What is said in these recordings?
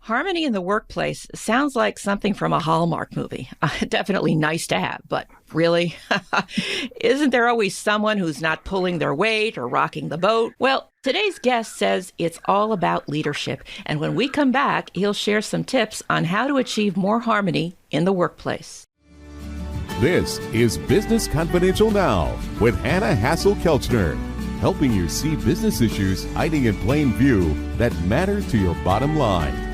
Harmony in the workplace sounds like something from a Hallmark movie. Definitely nice to have, but really? Isn't there always someone who's not pulling their weight or rocking the boat? Well, today's guest says it's all about leadership. And when we come back, he'll share some tips on how to achieve more harmony in the workplace. This is Business Confidential Now with Hanna Hasl-Kelchner, helping you see business issues hiding in plain view that matter to your bottom line.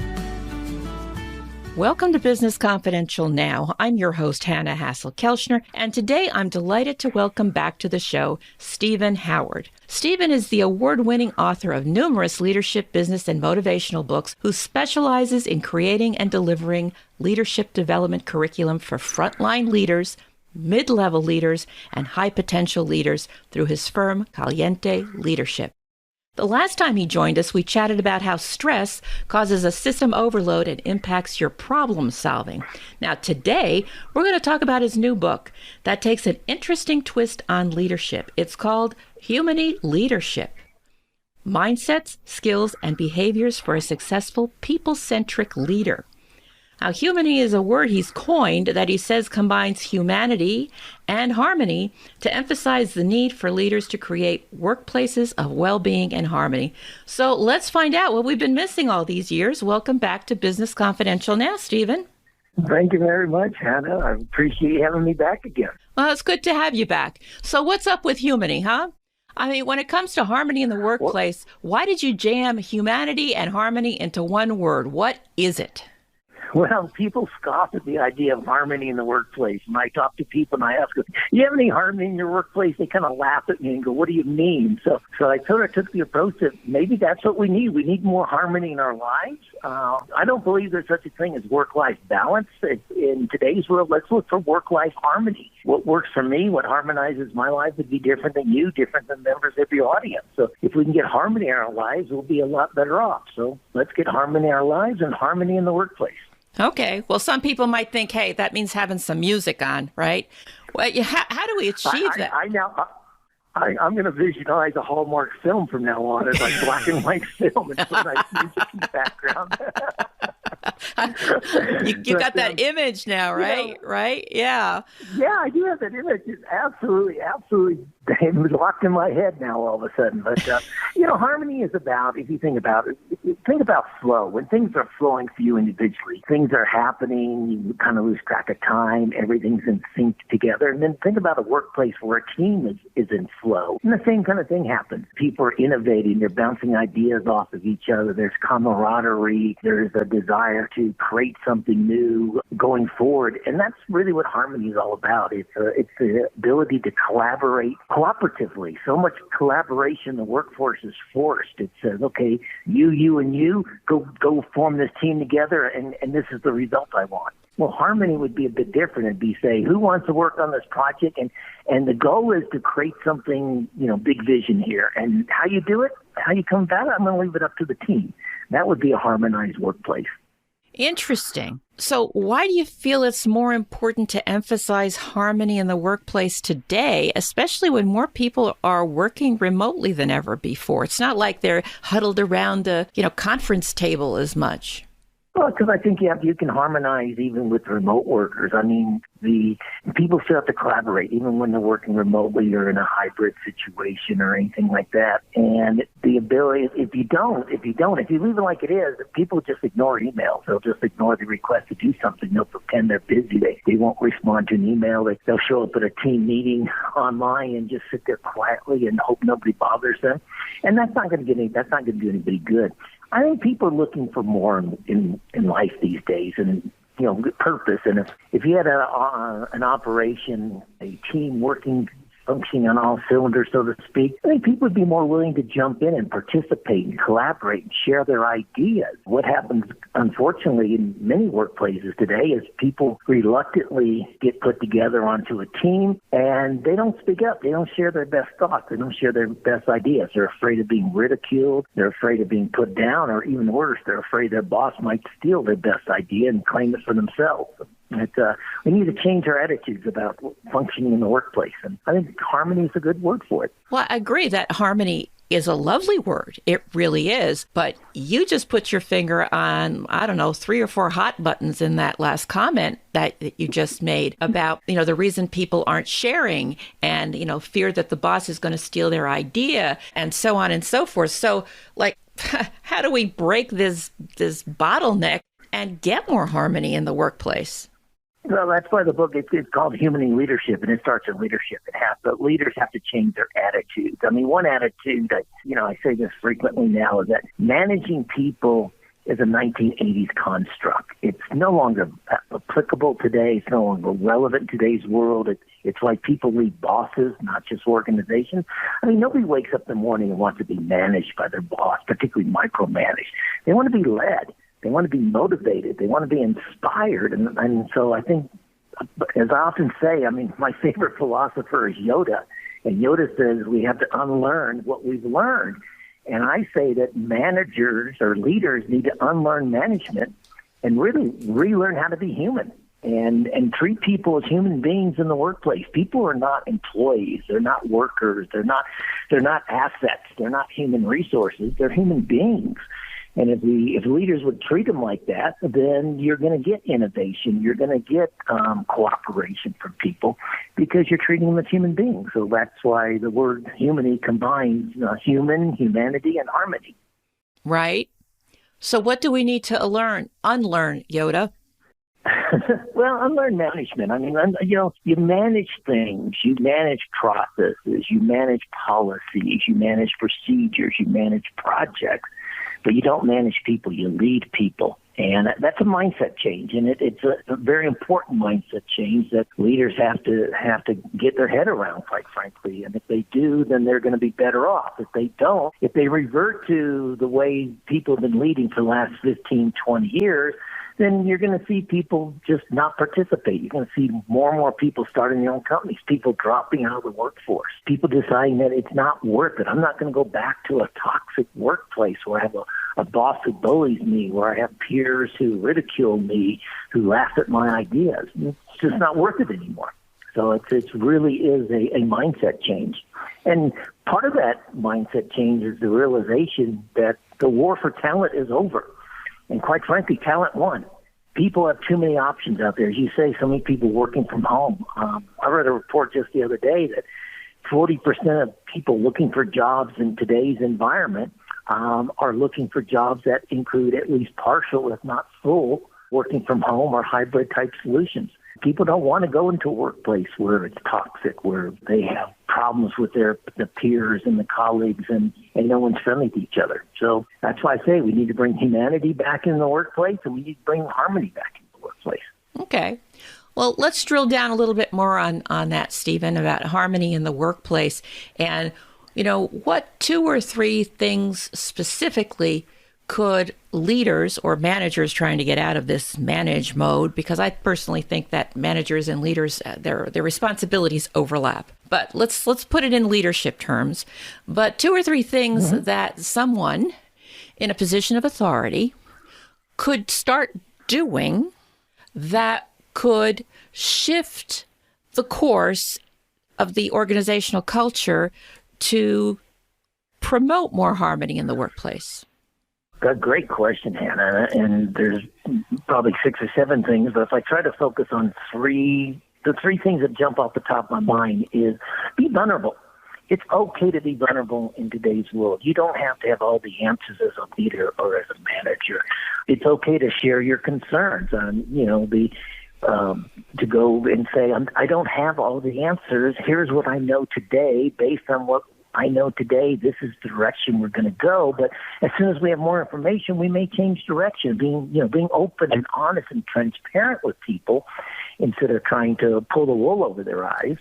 Welcome to Business Confidential Now. I'm your host, Hanna Hasl-Kelchner, and today I'm delighted to welcome back to the show Stephen Howard. Stephen is the award-winning author of numerous leadership, business, and motivational books who specializes in creating and delivering leadership development curriculum for frontline leaders, mid-level leaders, and high-potential leaders through his firm, Caliente Leadership. The last time he joined us, we chatted about how stress causes a system overload and impacts your problem solving. Now, today, we're going to talk about his new book that takes an interesting twist on leadership. It's called Humany Leadership: Mindsets, Skills, and Behaviors for a Successful People-Centric Leader. Now, humany is a word he's coined that he says combines humanity and harmony to emphasize the need for leaders to create workplaces of well-being and harmony. So let's find out what we've been missing all these years. Welcome back to Business Confidential now, Stephen. Thank you very much, Hannah. I appreciate you having me back again. Well, it's good to have you back. So what's up with humany, huh? I mean, when it comes to harmony in the workplace, why did you jam humanity and harmony into one word? What is it? Well, people scoff at the idea of harmony in the workplace. When I talk to people and I ask them, you have any harmony in your workplace? They kind of laugh at me and go, what do you mean? So I sort of took the approach that maybe that's what we need. We need more harmony in our lives. I don't believe there's such a thing as work-life balance. In today's world, let's look for work-life harmony. What works for me, what harmonizes my life would be different than you, different than members of your audience. So if we can get harmony in our lives, we'll be a lot better off. So let's get harmony in our lives and harmony in the workplace. Okay. Well, some people might think, hey, that means having some music on, right? Well, how do we achieve that? I'm going to visualize a Hallmark film from now on as like black and white film and put nice music in the background. you got that image now, right? Right? Yeah. Yeah, I do have that image. It's absolutely locked in my head now all of a sudden. But, harmony is about, if you think about it, think about flow. When things are flowing for you individually, things are happening, you kind of lose track of time, everything's in sync together. And then think about a workplace where a team is in flow. And the same kind of thing happens. People are innovating, they're bouncing ideas off of each other, there's camaraderie, there's a desire to create something new going forward. And that's really what harmony is all about. It's the ability to collaborate cooperatively. So much collaboration, the workforce is forced. It says, okay, you, and you, go form this team together, and this is the result I want. Well, harmony would be a bit different. It'd be, say, who wants to work on this project? And the goal is to create something, big vision here. And how you do it, how you come about it, I'm going to leave it up to the team. That would be a harmonized workplace. Interesting. So why do you feel it's more important to emphasize harmony in the workplace today, especially when more people are working remotely than ever before? It's not like they're huddled around the, conference table as much. Well, because I think you can harmonize even with remote workers. I mean, the people still have to collaborate even when they're working remotely or in a hybrid situation or anything like that. And the ability, if you leave it like it is, people just ignore emails. They'll just ignore the request to do something. They'll pretend they're busy. They won't respond to an email. They'll show up at a team meeting online and just sit there quietly and hope nobody bothers them. And that's not going to do anybody good. I think people are looking for more in life these days, and purpose. And if you had an operation, a team functioning on all cylinders, so to speak, I think people would be more willing to jump in and participate and collaborate and share their ideas. What happens, unfortunately, in many workplaces today is people reluctantly get put together onto a team and they don't speak up. They don't share their best thoughts. They don't share their best ideas. They're afraid of being ridiculed. They're afraid of being put down, or even worse, they're afraid their boss might steal their best idea and claim it for themselves. We need to change our attitudes about functioning in the workplace, and I think harmony is a good word for it. Well, I agree that harmony is a lovely word. It really is. But you just put your finger on, I don't know, 3 or 4 hot buttons in that last comment that you just made about, the reason people aren't sharing and, fear that the boss is going to steal their idea and so on and so forth. So, how do we break this bottleneck and get more harmony in the workplace? Well, that's why the book, it's called Humaning Leadership, and it starts in leadership. But leaders have to change their attitudes. I mean, one attitude that, I say this frequently now, is that managing people is a 1980s construct. It's no longer applicable today. It's no longer relevant in today's world. It's like people lead bosses, not just organizations. I mean, nobody wakes up in the morning and wants to be managed by their boss, particularly micromanaged. They want to be led. They want to be motivated. They want to be inspired. And so I think, as I often say, my favorite philosopher is Yoda. And Yoda says we have to unlearn what we've learned. And I say that managers or leaders need to unlearn management and really relearn how to be human and treat people as human beings in the workplace. People are not employees. They're not workers. They're not assets. They're not human resources. They're human beings. And if leaders would treat them like that, then you're going to get innovation. You're going to get cooperation from people because you're treating them as human beings. So that's why the word humany combines humanity, and harmony. Right. So what do we need to unlearn, Yoda? Well, unlearn management. You manage things, you manage processes, you manage policies, you manage procedures, you manage projects. But you don't manage people, you lead people. And that's a mindset change, and it's a very important mindset change that leaders have to get their head around, quite frankly. And if they do, then they're going to be better off. If they don't, if they revert to the way people have been leading for the last 15, 20 years, then you're going to see people just not participate. You're going to see more and more people starting their own companies, people dropping out of the workforce, people deciding that it's not worth it. I'm not going to go back to a toxic workplace where I have a boss who bullies me, where I have peers who ridicule me, who laugh at my ideas. It's just not worth it anymore. So it really is a mindset change. And part of that mindset change is the realization that the war for talent is over. And quite frankly, talent won. People have too many options out there. As you say, so many people working from home. I read a report just the other day that 40% of people looking for jobs in today's environment are looking for jobs that include at least partial, if not full, working from home or hybrid type solutions. People don't want to go into a workplace where it's toxic, where they have problems with the peers and the colleagues and no one's friendly to each other. So that's why I say we need to bring humanity back in the workplace and we need to bring harmony back in the workplace. Okay. Well, let's drill down a little bit more on that, Stephen, about harmony in the workplace. And, what 2 or 3 things specifically could leaders or managers trying to get out of this manage mode, because I personally think that managers and leaders, their responsibilities overlap. But let's put it in leadership terms. But 2 or 3 things that someone in a position of authority could start doing that could shift the course of the organizational culture to promote more harmony in the workplace. A great question, Hannah. And there's probably 6 or 7 things, but if I try to focus on the 3 things that jump off the top of my mind is be vulnerable. It's okay to be vulnerable in today's world. You don't have to have all the answers as a leader or as a manager. It's okay to share your concerns on, to go and say, I don't have all the answers. Here's what I know today. Based on what I know today, this is the direction we're going to go. But as soon as we have more information, we may change direction. Being open and honest and transparent with people instead of trying to pull the wool over their eyes,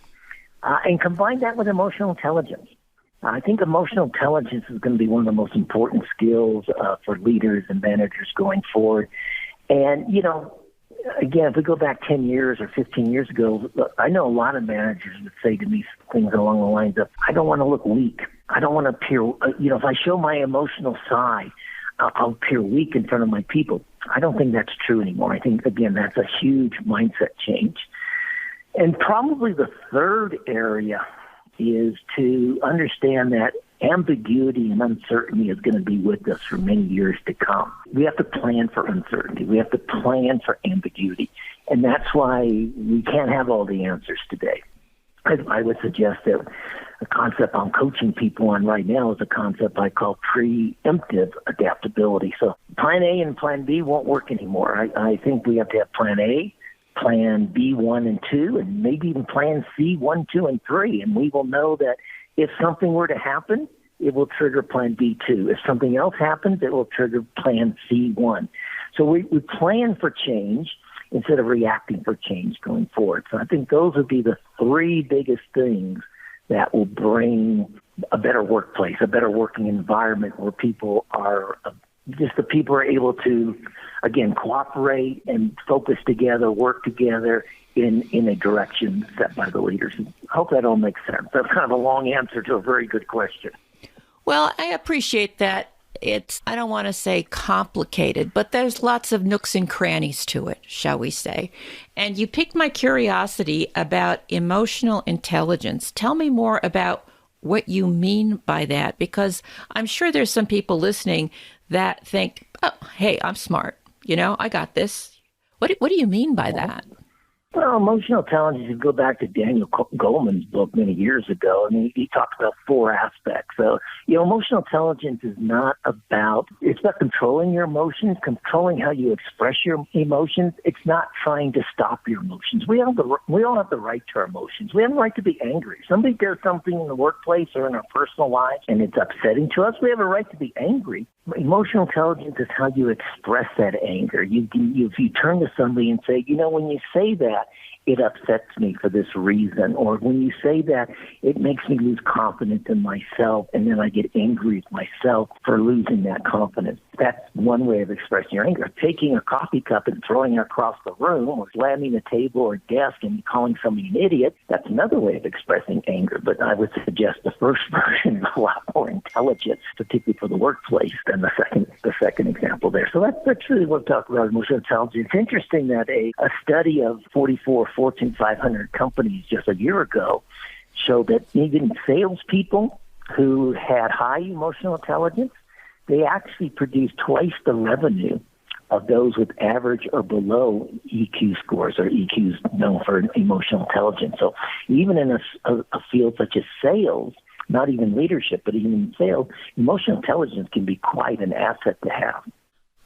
and combine that with emotional intelligence. I think emotional intelligence is going to be one of the most important skills for leaders and managers going forward. And, again, if we go back 10 years or 15 years ago, I know a lot of managers would say to me things along the lines of, I don't want to look weak. I don't want to appear, if I show my emotional side, I'll appear weak in front of my people. I don't think that's true anymore. I think, again, that's a huge mindset change. And probably the third area is to understand that ambiguity and uncertainty is going to be with us for many years to come. We have to plan for uncertainty. We have to plan for ambiguity. And that's why we can't have all the answers today. I would suggest that a concept I'm coaching people on right now is a concept I call preemptive adaptability. So plan A and plan B won't work anymore. I think we have to have plan A, plan B 1 and 2, and maybe even plan C 1, 2, and 3. And we will know that if something were to happen, it will trigger plan B 2. If something else happens, it will trigger plan C 1. So we plan for change instead of reacting for change going forward. So I think those would be the 3 biggest things that will bring a better workplace, a better working environment where people are able to, again, cooperate and focus together, work together in a direction set by the leaders. I hope that all makes sense. That's kind of a long answer to a very good question. Well, I appreciate that. I don't want to say complicated, but there's lots of nooks and crannies to it, shall we say. And you piqued my curiosity about emotional intelligence. Tell me more about what you mean by that, because I'm sure there's some people listening that think, oh, hey, I'm smart. I got this. What do you mean by that? Well, emotional intelligence, you go back to Daniel Goleman's book many years ago, and he talks about 4 aspects. So, emotional intelligence is it's about controlling your emotions, controlling how you express your emotions. It's not trying to stop your emotions. We all have the right to our emotions. We have the right to be angry. Somebody does something in the workplace or in our personal lives, and it's upsetting to us. We have a right to be angry. Emotional intelligence is how you express that anger. If you turn to somebody and say, when you say that, it upsets me for this reason, or when you say that, it makes me lose confidence in myself, and then I get angry at myself for losing that confidence. That's one way of expressing your anger. Taking a coffee cup and throwing it across the room, or slamming a table or desk and calling somebody an idiot, that's another way of expressing anger. But I would suggest the first version is a lot more intelligent, particularly for the workplace, than the second example there. So that's really what I'm talking about, emotional intelligence. It's interesting that a study of 44 Fortune 500 companies just a year ago showed that even salespeople who had high emotional intelligence, they actually produced twice the revenue of those with average or below EQ scores, or EQs known for emotional intelligence. So even in a field such as sales, not even leadership, but even in sales, emotional intelligence can be quite an asset to have.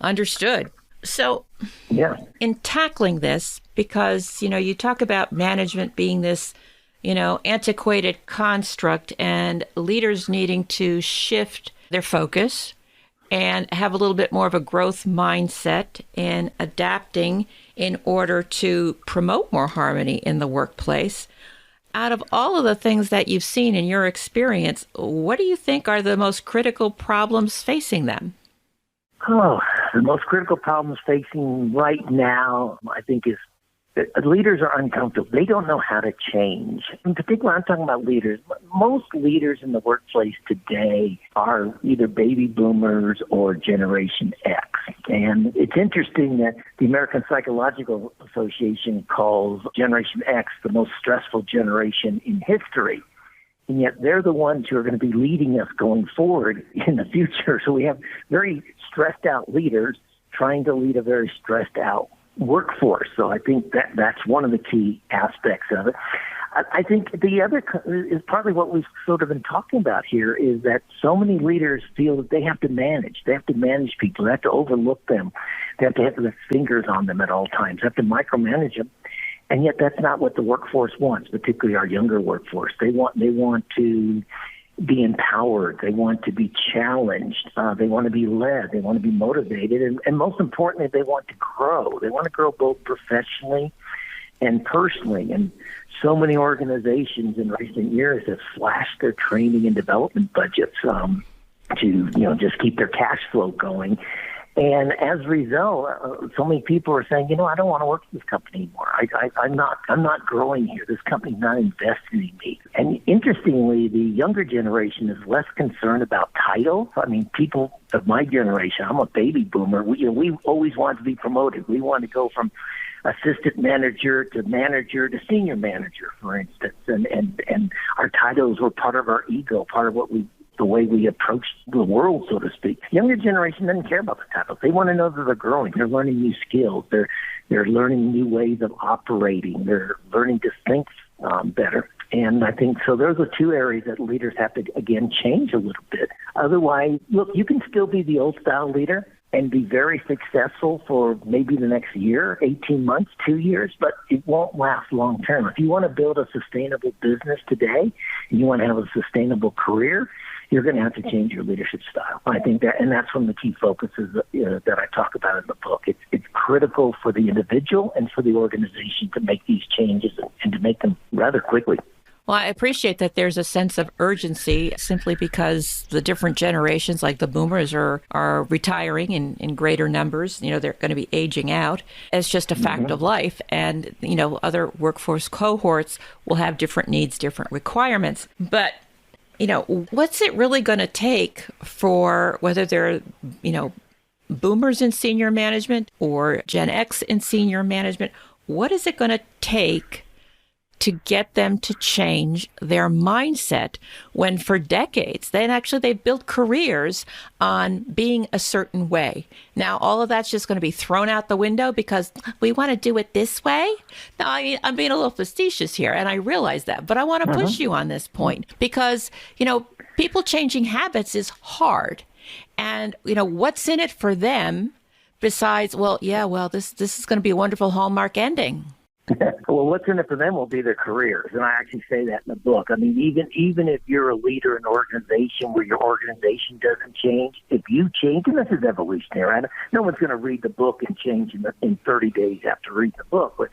Understood. So yeah, in tackling this, because, you talk about management being this, antiquated construct, and leaders needing to shift their focus and have a little bit more of a growth mindset in adapting in order to promote more harmony in the workplace. Out of all of the things that you've seen in your experience, what do you think are the most critical problems facing them? Oh, the most critical problems facing right now, I think, is that leaders are uncomfortable. They don't know how to change. In particular, I'm talking about leaders. Most leaders in the workplace today are either baby boomers or Generation X. And it's interesting that the American Psychological Association calls Generation X the most stressful generation in history. And yet they're the ones who are going to be leading us going forward in the future. So we have very stressed out leaders trying to lead a very stressed out workforce. So I think that's one of the key aspects of it. I think the other is partly what we've sort of been talking about here, is that so many leaders feel that they have to manage. They have to manage people. They have to overlook them. They have to have their fingers on them at all times. They have to micromanage them. And yet that's not what the workforce wants, particularly our younger workforce. They want to be empowered. They want to be challenged. They want to be led. They want to be motivated. And most importantly, they want to grow. They want to grow both professionally and personally. And so many organizations in recent years have slashed their training and development budgets to just keep their cash flow going. And as a result, so many people are saying, I don't want to work for this company anymore. I'm not growing here. This company's not investing in me. And interestingly, the younger generation is less concerned about title. I mean, people of my generation, I'm a baby boomer. We always want to be promoted. We want to go from assistant manager to senior manager, for instance. And our titles were part of our ego, part of what we the way we approach the world, so to speak. Younger generation doesn't care about the titles. They want to know that they're growing. They're learning new skills. They're learning new ways of operating. They're learning to think better. And I think so those are two areas that leaders have to, again, change a little bit. Otherwise, look, you can still be the old-style leader and be very successful for maybe the next year, 18 months, 2 years, but it won't last long term. If you want to build a sustainable business today, and you want to have a sustainable career, you're going to have to change your leadership style. I think that, and that's one of the key focuses that I talk about in the book. It's critical for the individual and for the organization to make these changes and to make them rather quickly. Well, I appreciate that there's a sense of urgency simply because the different generations, like the boomers, are retiring in greater numbers. They're going to be aging out. It's just a fact of life. And, other workforce cohorts will have different needs, different requirements. But, what's it really going to take for whether they're, boomers in senior management or Gen X in senior management, what is it going to take to get them to change their mindset when for decades they've built careers on being a certain way? Now, all of that's just going to be thrown out the window because we want to do it this way. Now, I'm being a little facetious here, and I realize that, but I want to push you on this point because, people changing habits is hard. And, what's in it for them besides, this is going to be a wonderful Hallmark ending? Well, what's in it for them will be their careers, and I actually say that in the book. I mean, even if you're a leader in an organization where your organization doesn't change, if you change, and this is evolutionary, no one's going to read the book and change in 30 days after reading the book. But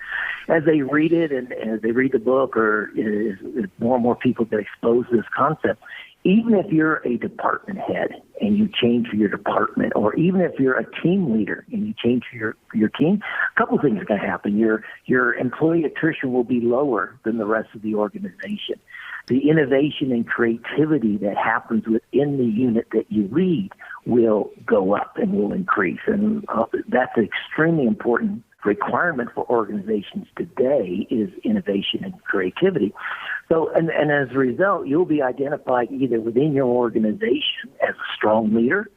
as they read it and as they read the book, or as more and more people get exposed to this concept, even if you're a department head and you change for your department, or even if you're a team leader and you change for your team, a couple things are going to happen. Your employee attrition will be lower than the rest of the organization. The innovation and creativity that happens within the unit that you lead will go up and will increase. And that's an extremely important requirement for organizations today is innovation and creativity. So, and as a result, you'll be identified either within your organization as a strong leader,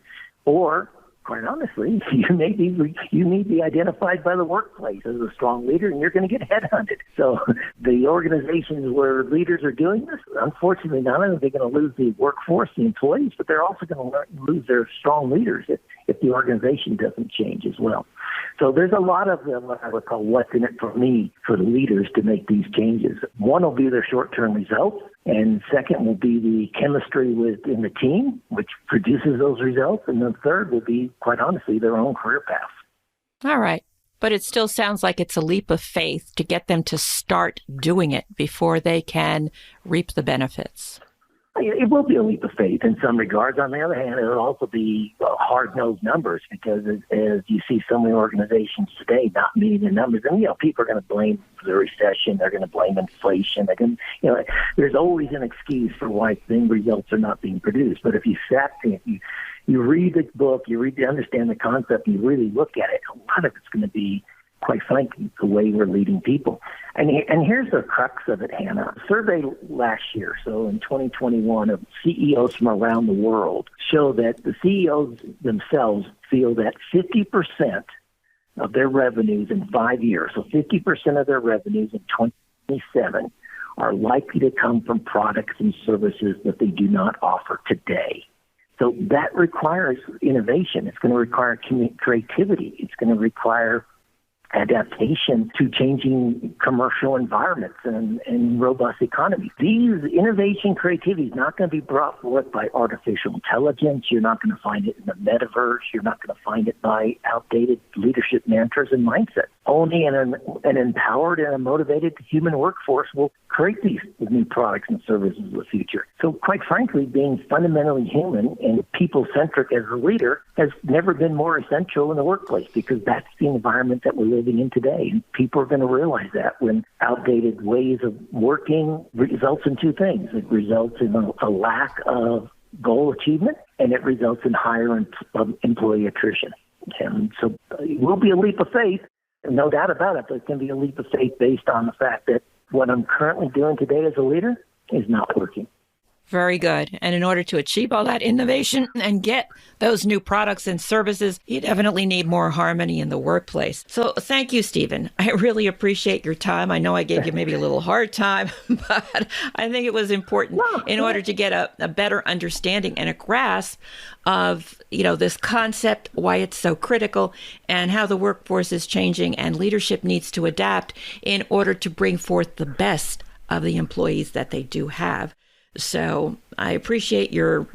or, quite honestly, you may be identified by the workplace as a strong leader, and you're going to get headhunted. So the organizations where leaders are doing this, unfortunately, not only are they going to lose the workforce, the employees, but they're also going to lose their strong leaders if the organization doesn't change as well. So there's a lot of what I would call what's in it for me for the leaders to make these changes. One will be their short-term results, and second will be the chemistry within the team, which produces those results, and the third will be, quite honestly, their own career path. All right. But it still sounds like it's a leap of faith to get them to start doing it before they can reap the benefits. It will be a leap of faith in some regards. On the other hand, it will also be hard-nosed numbers because as you see so many organizations today not meeting the numbers, and, people are going to blame the recession. They're going to blame inflation. There's always an excuse for why results are not being produced. But if you you read the book, you understand the concept, you really look at it, a lot of it's going to be, quite frankly, the way we're leading people. And here's the crux of it, Hannah. A survey last year, so in 2021, of CEOs from around the world show that the CEOs themselves feel that 50% of their revenues in 5 years, so 50% of their revenues in 2027, are likely to come from products and services that they do not offer today. So that requires innovation. It's going to require creativity. It's going to require adaptation to changing commercial environments and robust economies. These innovation creativity is not going to be brought forth by artificial intelligence. You're not going to find it in the metaverse. You're not going to find it by outdated leadership mantras and mindsets. Only an empowered and a motivated human workforce will create these new products and services of the future. So quite frankly, being fundamentally human and people-centric as a leader has never been more essential in the workplace because that's the environment that we're living in today. And people are going to realize that when outdated ways of working results in two things. It results in a lack of goal achievement, and it results in higher employee attrition. And so it will be a leap of faith, no doubt about it, but it can be a leap of faith based on the fact that what I'm currently doing today as a leader is not working. Very good. And in order to achieve all that innovation and get those new products and services, you definitely need more harmony in the workplace. So thank you, Stephen. I really appreciate your time. I know I gave you maybe a little hard time, but I think it was important in order to get a better understanding and a grasp of, this concept, why it's so critical, and how the workforce is changing and leadership needs to adapt in order to bring forth the best of the employees that they do have. So I appreciate your,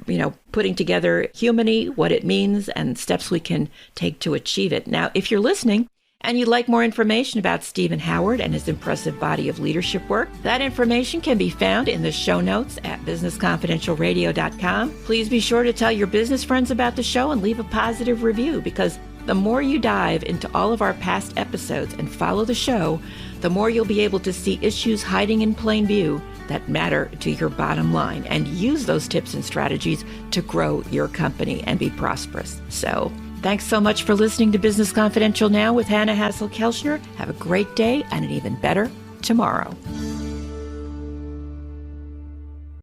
putting together Humany, what it means, and steps we can take to achieve it. Now, if you're listening and you'd like more information about Stephen Howard and his impressive body of leadership work, that information can be found in the show notes at businessconfidentialradio.com. Please be sure to tell your business friends about the show and leave a positive review, because the more you dive into all of our past episodes and follow the show, the more you'll be able to see issues hiding in plain view that matter to your bottom line and use those tips and strategies to grow your company and be prosperous. So thanks so much for listening to Business Confidential Now with Hanna Hasl-Kelchner. Have a great day and an even better tomorrow.